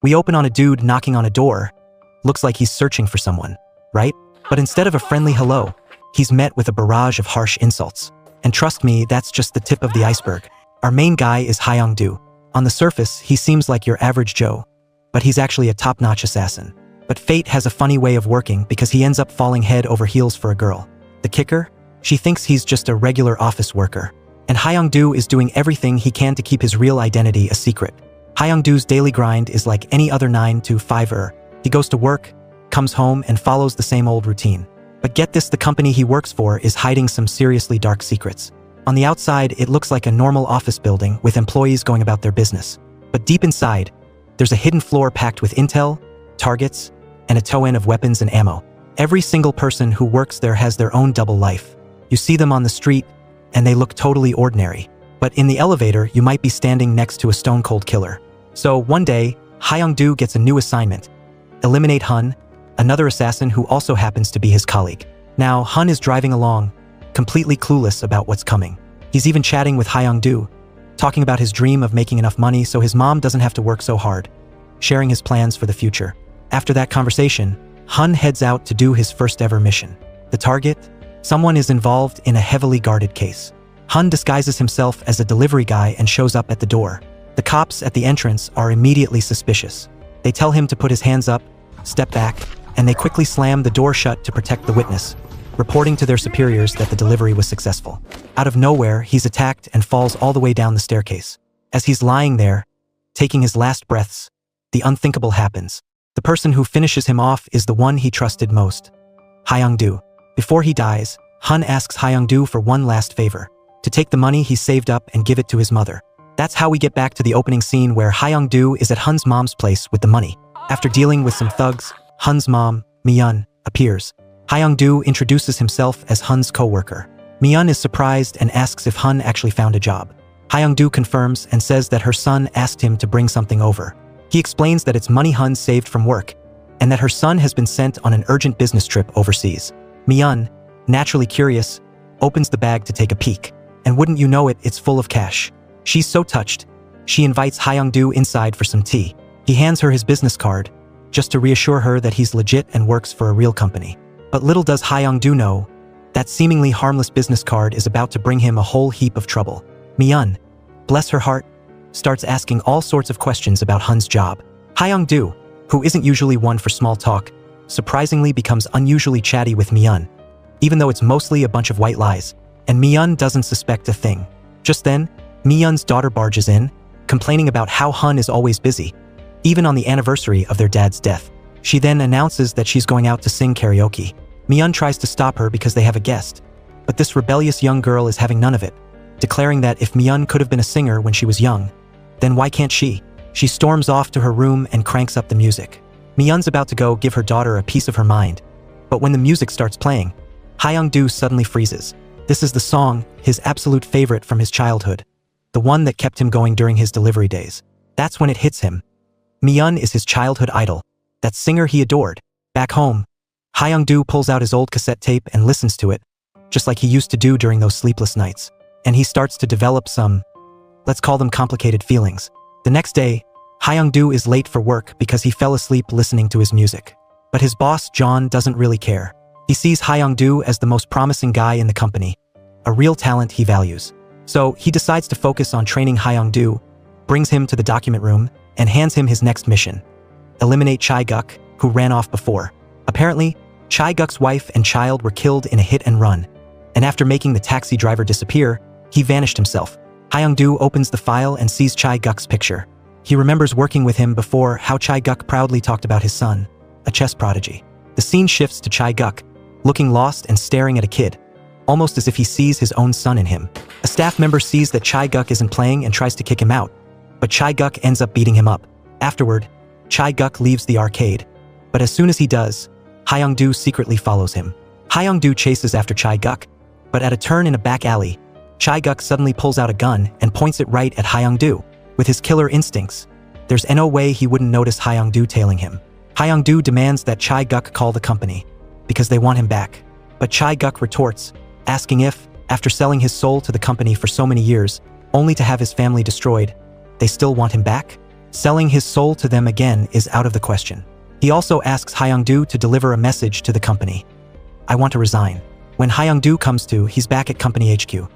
We open on a dude knocking on a door. Looks like he's searching for someone, right? But instead of a friendly hello, he's met with a barrage of harsh insults. And trust me, that's just the tip of the iceberg. Our main guy is Hyung-do. On the surface, he seems like your average Joe, but he's actually a top-notch assassin. But fate has a funny way of working because he ends up falling head over heels for a girl. The kicker? She thinks he's just a regular office worker. And Hyung-do is doing everything he can to keep his real identity a secret. Hyung-do's daily grind is like any other 9 to 5-er. He goes to work, comes home, and follows the same old routine. But get this, the company he works for is hiding some seriously dark secrets. On the outside, it looks like a normal office building with employees going about their business. But deep inside, there's a hidden floor packed with intel, targets, and a tow-in of weapons and ammo. Every single person who works there has their own double life. You see them on the street, and they look totally ordinary. But in the elevator, you might be standing next to a stone-cold killer. So one day, Hyung-do gets a new assignment. Eliminate Hun, another assassin who also happens to be his colleague. Now, Hun is driving along, completely clueless about what's coming. He's even chatting with Hyung-do, talking about his dream of making enough money so his mom doesn't have to work so hard, sharing his plans for the future. After that conversation, Hun heads out to do his first ever mission. The target? Someone is involved in a heavily guarded case. Hun disguises himself as a delivery guy and shows up at the door. The cops at the entrance are immediately suspicious. They tell him to put his hands up, step back, and they quickly slam the door shut to protect the witness, reporting to their superiors that the delivery was successful. Out of nowhere, he's attacked and falls all the way down the staircase. As he's lying there, taking his last breaths, the unthinkable happens. The person who finishes him off is the one he trusted most, Hyung-do. Before he dies, Hun asks Hyung-do for one last favor, to take the money he saved up and give it to his mother. That's how we get back to the opening scene where Hyung-do is at Hun's mom's place with the money. After dealing with some thugs, Hun's mom, Mi-yeon, appears. Hyung-do introduces himself as Hun's co-worker. Mi-yeon is surprised and asks if Hun actually found a job. Hyung-do confirms and says that her son asked him to bring something over. He explains that it's money Hun saved from work, and that her son has been sent on an urgent business trip overseas. Mi-yeon, naturally curious, opens the bag to take a peek. And wouldn't you know it, it's full of cash. She's so touched, she invites Hyung-do inside for some tea. He hands her his business card, just to reassure her that he's legit and works for a real company. But little does Hyung-do know, that seemingly harmless business card is about to bring him a whole heap of trouble. Mi-yeon, bless her heart, starts asking all sorts of questions about Hun's job. Hyung-do, who isn't usually one for small talk, surprisingly becomes unusually chatty with Mi-yeon, even though it's mostly a bunch of white lies, and Mi-yeon doesn't suspect a thing. Just then, Mi-yeon's daughter barges in, complaining about how Hun is always busy, even on the anniversary of their dad's death. She then announces that she's going out to sing karaoke. Mi-yeon tries to stop her because they have a guest, but this rebellious young girl is having none of it, declaring that if Mi-yeon could have been a singer when she was young, then why can't she? She storms off to her room and cranks up the music. Mi-yeon's about to go give her daughter a piece of her mind, but when the music starts playing, Hyung-do suddenly freezes. This is the song, his absolute favorite from his childhood, the one that kept him going during his delivery days. That's when it hits him. Mi-yeon is his childhood idol, that singer he adored. Back home, Hyung-do pulls out his old cassette tape and listens to it, just like he used to do during those sleepless nights. And he starts to develop some, let's call them complicated feelings. The next day, Hyung-do is late for work because he fell asleep listening to his music. But his boss, John, doesn't really care. He sees Hyung-do as the most promising guy in the company, a real talent he values. So he decides to focus on training Hyung-do, brings him to the document room, and hands him his next mission: eliminate Chae-guk, who ran off before. Apparently, Chae-guk's wife and child were killed in a hit and run, and after making the taxi driver disappear, he vanished himself. Hyung-do opens the file and sees Chae-guk's picture. He remembers working with him before, how Chae-guk proudly talked about his son, a chess prodigy. The scene shifts to Chae-guk, looking lost and staring at a kid, almost as if he sees his own son in him. A staff member sees that Chae-guk isn't playing and tries to kick him out, but Chae-guk ends up beating him up. Afterward, Chae-guk leaves the arcade, but as soon as he does, Hyung-do secretly follows him. Hyung-do chases after Chae-guk, but at a turn in a back alley, Chae-guk suddenly pulls out a gun and points it right at Hyung-do. With his killer instincts, there's no way he wouldn't notice Hyung-do tailing him. Hyung-do demands that Chae-guk call the company, because they want him back. But Chae-guk retorts, asking if, after selling his soul to the company for so many years, only to have his family destroyed, they still want him back? Selling his soul to them again is out of the question. He also asks Hyung-do to deliver a message to the company. I want to resign. When Hyung-do comes to, he's back at company HQ.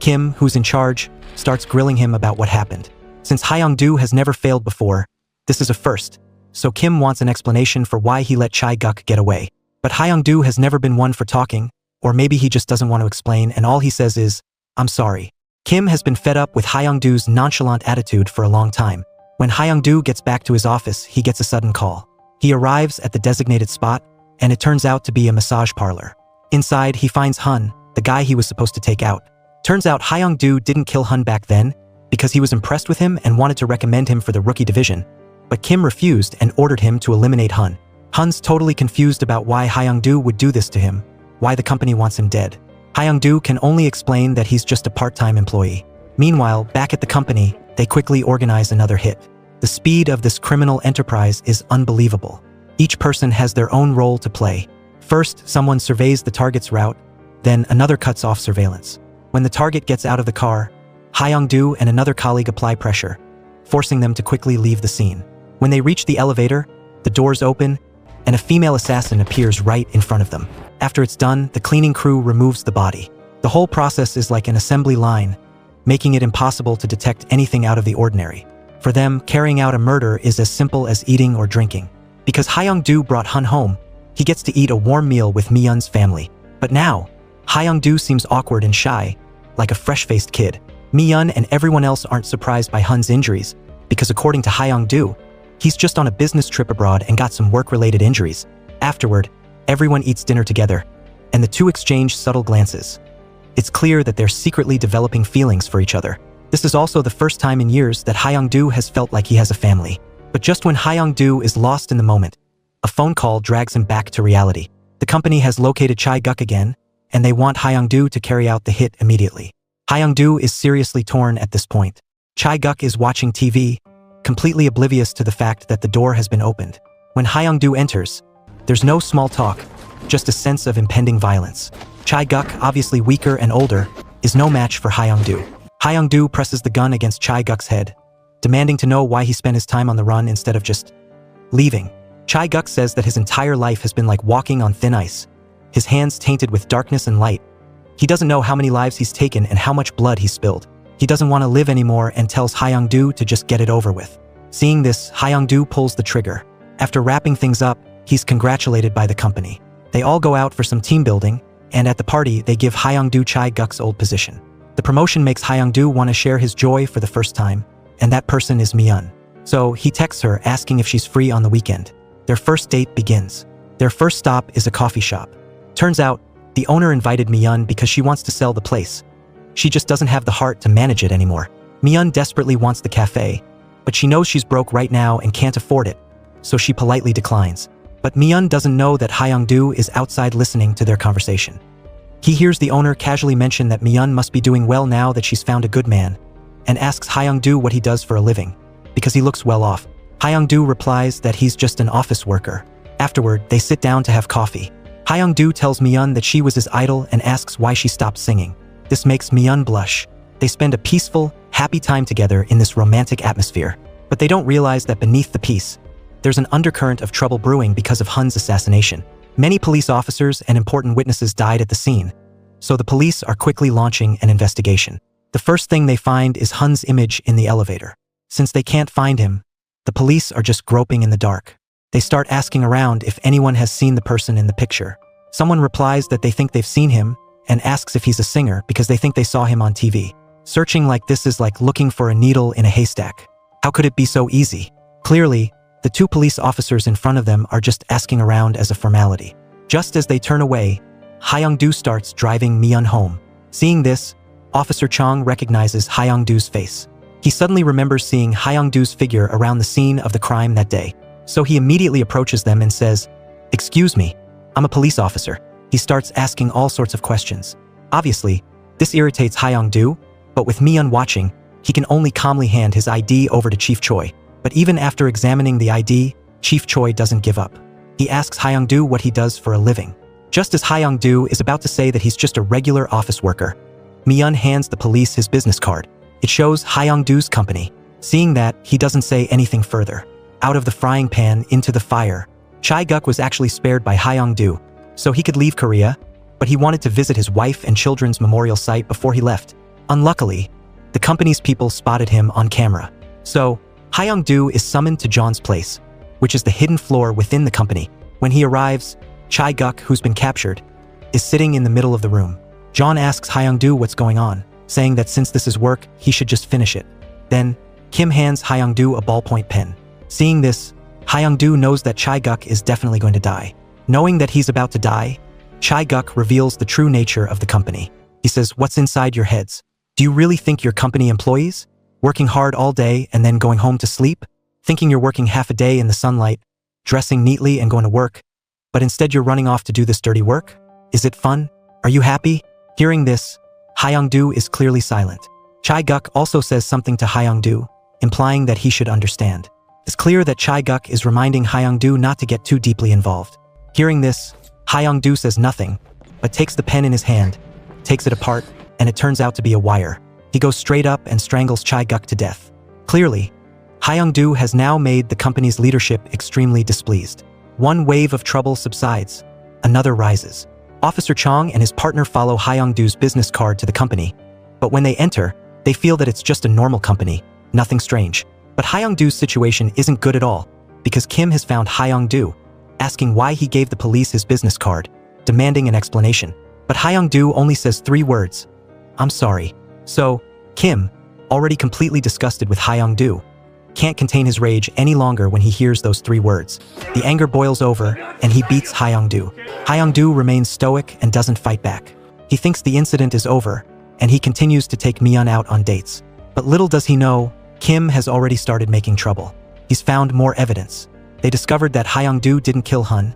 Kim, who's in charge, starts grilling him about what happened. Since Hyung-do has never failed before, this is a first, so Kim wants an explanation for why he let Chae-guk get away. But Hyung-do has never been one for talking, or maybe he just doesn't want to explain and all he says is, I'm sorry. Kim has been fed up with Hyung-do's nonchalant attitude for a long time. When Hyung-do gets back to his office, he gets a sudden call. He arrives at the designated spot, and it turns out to be a massage parlor. Inside, he finds Hun, the guy he was supposed to take out. Turns out Hyung-do didn't kill Hun back then because he was impressed with him and wanted to recommend him for the rookie division. But Kim refused and ordered him to eliminate Hun. Hun's totally confused about why Hyung-do would do this to him, why the company wants him dead. Hyung-do can only explain that he's just a part-time employee. Meanwhile, back at the company, they quickly organize another hit. The speed of this criminal enterprise is unbelievable. Each person has their own role to play. First, someone surveys the target's route, then another cuts off surveillance. When the target gets out of the car, Hyung-do and another colleague apply pressure, forcing them to quickly leave the scene. When they reach the elevator, the doors open, and a female assassin appears right in front of them. After it's done, the cleaning crew removes the body. The whole process is like an assembly line, making it impossible to detect anything out of the ordinary. For them, carrying out a murder is as simple as eating or drinking. Because Hyung-do brought Hun home, he gets to eat a warm meal with Mi-yeon's family. But now, Hyung-do seems awkward and shy, like a fresh-faced kid. Mi-yeon and everyone else aren't surprised by Hun's injuries, because according to Hyung-do, he's just on a business trip abroad and got some work-related injuries. Afterward, everyone eats dinner together, and the two exchange subtle glances. It's clear that they're secretly developing feelings for each other. This is also the first time in years that Hyung-do has felt like he has a family. But just when Hyung-do is lost in the moment, a phone call drags him back to reality. The company has located Chae-guk again, and they want Hyung-do to carry out the hit immediately. Hyung-do is seriously torn at this point. Chae-guk is watching TV, completely oblivious to the fact that the door has been opened. When Hyung-do enters, there's no small talk, just a sense of impending violence. Chae-guk, obviously weaker and older, is no match for Hyung-do. Hyung-do presses the gun against Chae-guk's head, demanding to know why he spent his time on the run instead of just leaving. Chae-guk says that his entire life has been like walking on thin ice, his hands tainted with darkness and light. He doesn't know how many lives he's taken and how much blood he's spilled. He doesn't want to live anymore and tells Hyung-do to just get it over with. Seeing this, Hyung-do pulls the trigger. After wrapping things up, he's congratulated by the company. They all go out for some team building, and at the party, they give Hyung-do Chae-guk's old position. The promotion makes Hyung-do want to share his joy for the first time, and that person is Mi-yeon. So he texts her asking if she's free on the weekend. Their first date begins. Their first stop is a coffee shop. Turns out, the owner invited Mi-yeon because she wants to sell the place. She just doesn't have the heart to manage it anymore. Mi-yeon desperately wants the cafe, but she knows she's broke right now and can't afford it, so she politely declines. But Mi-yeon doesn't know that Hyung-do is outside listening to their conversation. He hears the owner casually mention that Mi-yeon must be doing well now that she's found a good man, and asks Hyung-do what he does for a living, because he looks well off. Hyung-do replies that he's just an office worker. Afterward, they sit down to have coffee. Hyung-do tells Mi-yeon that she was his idol and asks why she stopped singing. This makes Mi-yeon blush. They spend a peaceful, happy time together in this romantic atmosphere. But they don't realize that beneath the peace, there's an undercurrent of trouble brewing because of Hun's assassination. Many police officers and important witnesses died at the scene, so the police are quickly launching an investigation. The first thing they find is Hun's image in the elevator. Since they can't find him, the police are just groping in the dark. They start asking around if anyone has seen the person in the picture. Someone replies that they think they've seen him and asks if he's a singer because they think they saw him on TV. Searching like this is like looking for a needle in a haystack. How could it be so easy? Clearly, the two police officers in front of them are just asking around as a formality. Just as they turn away, Hyung-do starts driving Mi-yeon home. Seeing this, Officer Chong recognizes Hyung-do's face. He suddenly remembers seeing Hyung-do's figure around the scene of the crime that day. So he immediately approaches them and says, "Excuse me, I'm a police officer." He starts asking all sorts of questions. Obviously, this irritates Hyung-do, but with Mi-yeon watching, he can only calmly hand his ID over to Chief Choi. But even after examining the ID, Chief Choi doesn't give up. He asks Hyung-do what he does for a living. Just as Hyung-do is about to say that he's just a regular office worker, Mi-yeon hands the police his business card. It shows Hyung-do's company. Seeing that, he doesn't say anything further. Out of the frying pan into the fire. Chae-guk was actually spared by Hyung-do, so he could leave Korea, but he wanted to visit his wife and children's memorial site before he left. Unluckily, the company's people spotted him on camera. So, Hyung-do is summoned to John's place, which is the hidden floor within the company. When he arrives, Chae-guk, who's been captured, is sitting in the middle of the room. John asks Hyung-do what's going on, saying that since this is work, he should just finish it. Then, Kim hands Hyung-do a ballpoint pen. Seeing this, Hyung-do knows that Chae-guk is definitely going to die. Knowing that he's about to die, Chae-guk reveals the true nature of the company. He says, "What's inside your heads? Do you really think you're company employees? Working hard all day and then going home to sleep? Thinking you're working half a day in the sunlight, dressing neatly and going to work, but instead you're running off to do this dirty work? Is it fun? Are you happy?" Hearing this, Hyung-do is clearly silent. Chae-guk also says something to Hyung-do, implying that he should understand. It's clear that Chae-guk is reminding Hyung-do not to get too deeply involved. Hearing this, Hyung-do says nothing, but takes the pen in his hand, takes it apart, and it turns out to be a wire. He goes straight up and strangles Chae-guk to death. Clearly, Hyung-do has now made the company's leadership extremely displeased. One wave of trouble subsides, another rises. Officer Chong and his partner follow Hyung-do's business card to the company, but when they enter, they feel that it's just a normal company, nothing strange. But Hyung-do's situation isn't good at all, because Kim has found Hyung-do, asking why he gave the police his business card, demanding an explanation. But Hyung-do only says 3 words, "I'm sorry." So, Kim, already completely disgusted with Hyung-do, can't contain his rage any longer when he hears those 3 words. The anger boils over, and he beats Hyung-do. Hyung-do remains stoic and doesn't fight back. He thinks the incident is over, and he continues to take Mi-eun out on dates. But little does he know, Kim has already started making trouble. He's found more evidence. They discovered that Hyung-do didn't kill Hun,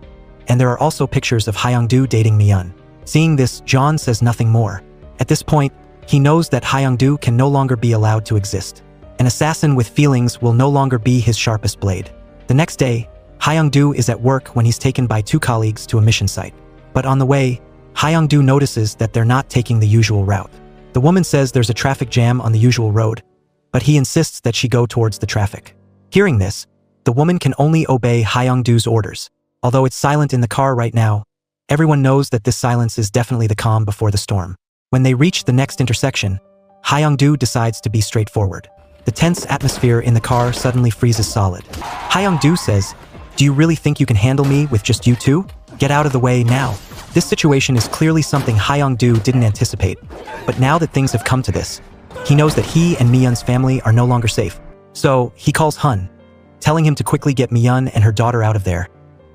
and there are also pictures of Hyung-do dating Mi-eun. Seeing this, John says nothing more. At this point, he knows that Hyung-do can no longer be allowed to exist. An assassin with feelings will no longer be his sharpest blade. The next day, Hyung-do is at work when he's taken by 2 colleagues to a mission site. But on the way, Hyung-do notices that they're not taking the usual route. The woman says there's a traffic jam on the usual road, but he insists that she go towards the traffic. Hearing this, the woman can only obey Hyung-do's orders. Although it's silent in the car right now, everyone knows that this silence is definitely the calm before the storm. When they reach the next intersection, Hyung-do decides to be straightforward. The tense atmosphere in the car suddenly freezes solid. Hyung-do says, "Do you really think you can handle me with just you two? Get out of the way now." This situation is clearly something Hyung-do didn't anticipate, but now that things have come to this, he knows that he and Mi-eun's family are no longer safe. So, he calls Hun, telling him to quickly get Mi-eun and her daughter out of there,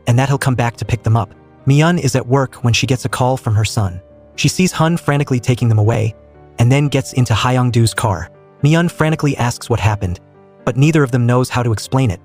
and that he'll come back to pick them up. Mi-eun is at work when she gets a call from her son. She sees Hun frantically taking them away, and then gets into Hyung-do's car. Mi-eun frantically asks what happened, but neither of them knows how to explain it.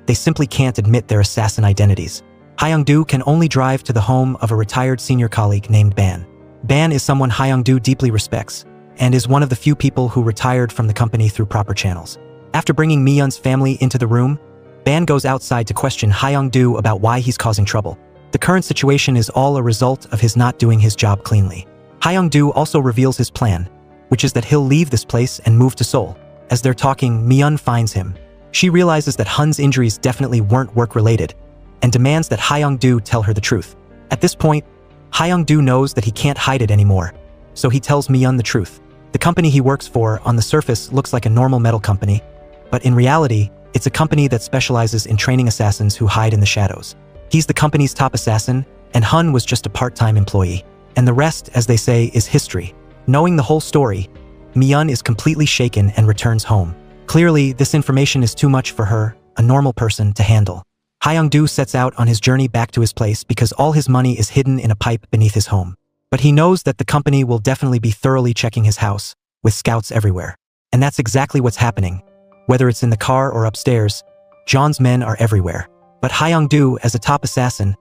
They simply can't admit their assassin identities. Hyung-do can only drive to the home of a retired senior colleague named Ban. Ban is someone Hyung-do deeply respects, and is one of the few people who retired from the company through proper channels. After bringing Mi-eun's family into the room, Ban goes outside to question Hyung-do about why he's causing trouble. The current situation is all a result of his not doing his job cleanly. Hyung-do also reveals his plan, which is that he'll leave this place and move to Seoul. As they're talking, Mi-eun finds him. She realizes that Hun's injuries definitely weren't work-related, and demands that Hyung-do tell her the truth. At this point, Hyung-do knows that he can't hide it anymore, so he tells Mi-eun the truth. The company he works for on the surface looks like a normal metal company, but in reality, it's a company that specializes in training assassins who hide in the shadows. He's the company's top assassin, and Hun was just a part-time employee. And the rest, as they say, is history. Knowing the whole story, Mi-eun is completely shaken and returns home. Clearly, this information is too much for her, a normal person, to handle. Hyung-do sets out on his journey back to his place because all his money is hidden in a pipe beneath his home. But he knows that the company will definitely be thoroughly checking his house, with scouts everywhere. And that's exactly what's happening. Whether it's in the car or upstairs, John's men are everywhere. But Hyung-do, as a top assassin,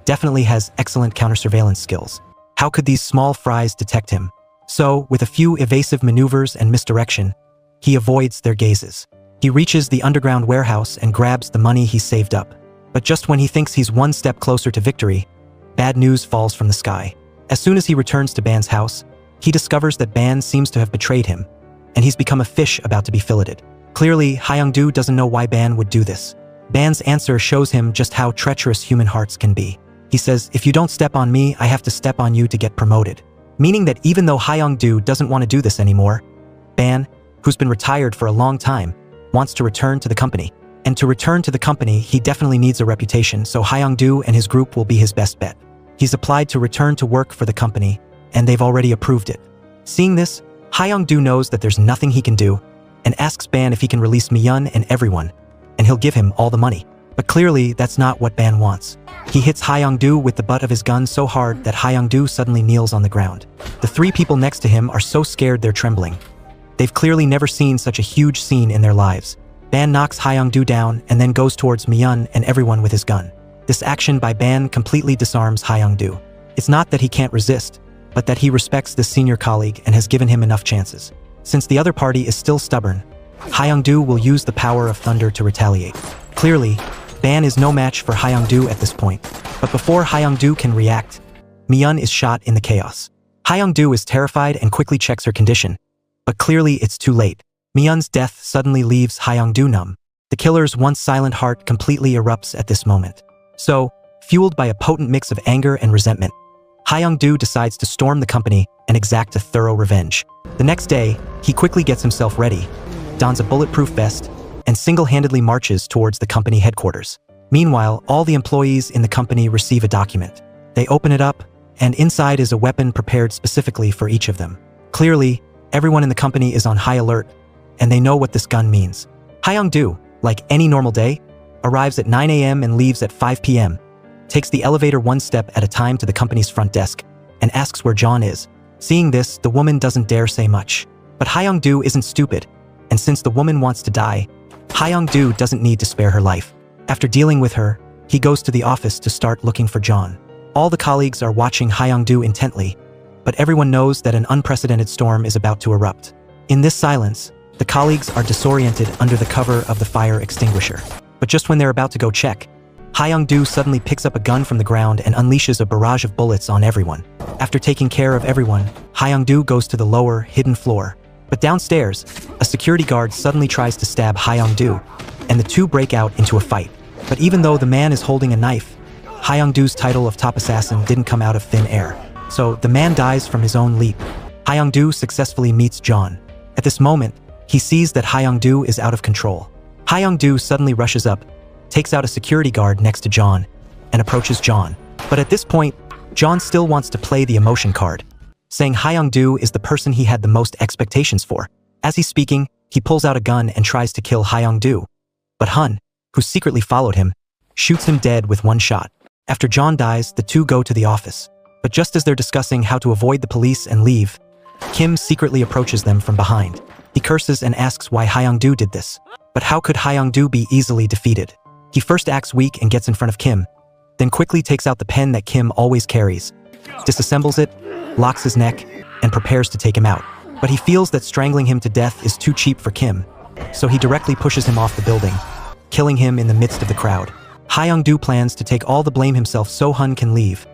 definitely has excellent counter-surveillance skills. How could these small fries detect him? So, with a few evasive maneuvers and misdirection, he avoids their gazes. He reaches the underground warehouse and grabs the money he saved up. But just when he thinks he's one step closer to victory, bad news falls from the sky. As soon as he returns to Ban's house, he discovers that Ban seems to have betrayed him, and he's become a fish about to be filleted. Clearly, Hyung-do doesn't know why Ban would do this. Ban's answer shows him just how treacherous human hearts can be. He says, if you don't step on me, I have to step on you to get promoted. Meaning that even though Hyung-do doesn't want to do this anymore, Ban, who's been retired for a long time, wants to return to the company. And to return to the company, he definitely needs a reputation, so Hyung-do and his group will be his best bet. He's applied to return to work for the company, and they've already approved it. Seeing this, Hyung-do knows that there's nothing he can do, and asks Ban if he can release Miyun and everyone, and he'll give him all the money. But clearly, that's not what Ban wants. He hits Hyung-do with the butt of his gun so hard that Hyung-do suddenly kneels on the ground. The three people next to him are so scared they're trembling. They've clearly never seen such a huge scene in their lives. Ban knocks Hyung-do down and then goes towards Miyun and everyone with his gun. This action by Ban completely disarms Hyung-do. It's not that he can't resist, but that he respects this senior colleague and has given him enough chances. Since the other party is still stubborn, Hyung-do will use the power of thunder to retaliate. Clearly, Ban is no match for Hyung-do at this point, but before Hyung-do can react, Miyun is shot in the chaos. Hyung-do is terrified and quickly checks her condition, but clearly it's too late. Miyun's death suddenly leaves Hyung-do numb. The killer's once silent heart completely erupts at this moment. So, fueled by a potent mix of anger and resentment, Hyung-do decides to storm the company and exact a thorough revenge. The next day, he quickly gets himself ready, dons a bulletproof vest, and single-handedly marches towards the company headquarters. Meanwhile, all the employees in the company receive a document. They open it up, and inside is a weapon prepared specifically for each of them. Clearly, everyone in the company is on high alert, and they know what this gun means. Hyung-do, like any normal day, arrives at 9 a.m. and leaves at 5 p.m., takes the elevator one step at a time to the company's front desk, and asks where John is. Seeing this, the woman doesn't dare say much. But Hyung-do isn't stupid, and since the woman wants to die, Hyung-do doesn't need to spare her life. After dealing with her, he goes to the office to start looking for John. All the colleagues are watching Hyung-do intently, but everyone knows that an unprecedented storm is about to erupt. In this silence, the colleagues are disoriented under the cover of the fire extinguisher. But just when they're about to go check, Hyung-do suddenly picks up a gun from the ground and unleashes a barrage of bullets on everyone. After taking care of everyone, Hyung-do goes to the lower, hidden floor. But downstairs, a security guard suddenly tries to stab Hyung-do, and the two break out into a fight. But even though the man is holding a knife, Hyung-do's title of top assassin didn't come out of thin air. So the man dies from his own leap. Hyung-do successfully meets John. At this moment, he sees that Hyung-do is out of control. Hyung-do suddenly rushes up, takes out a security guard next to John, and approaches John. But at this point, John still wants to play the emotion card, saying Hyung-do is the person he had the most expectations for. As he's speaking, he pulls out a gun and tries to kill Hyung-do. But Hun, who secretly followed him, shoots him dead with one shot. After John dies, the two go to the office. But just as they're discussing how to avoid the police and leave, Kim secretly approaches them from behind. He curses and asks why Hyung-do did this. But how could Hyung-do be easily defeated? He first acts weak and gets in front of Kim, then quickly takes out the pen that Kim always carries, disassembles it, locks his neck, and prepares to take him out. But he feels that strangling him to death is too cheap for Kim, so he directly pushes him off the building, killing him in the midst of the crowd. Hyung-do plans to take all the blame himself so Hun can leave,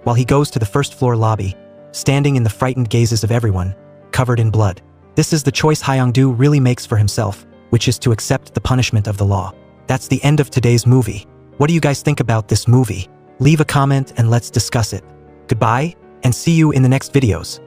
while he goes to the first floor lobby, standing in the frightened gazes of everyone, covered in blood. This is the choice Hyung-do really makes for himself, which is to accept the punishment of the law. That's the end of today's movie. What do you guys think about this movie? Leave a comment and let's discuss it. Goodbye, and see you in the next videos.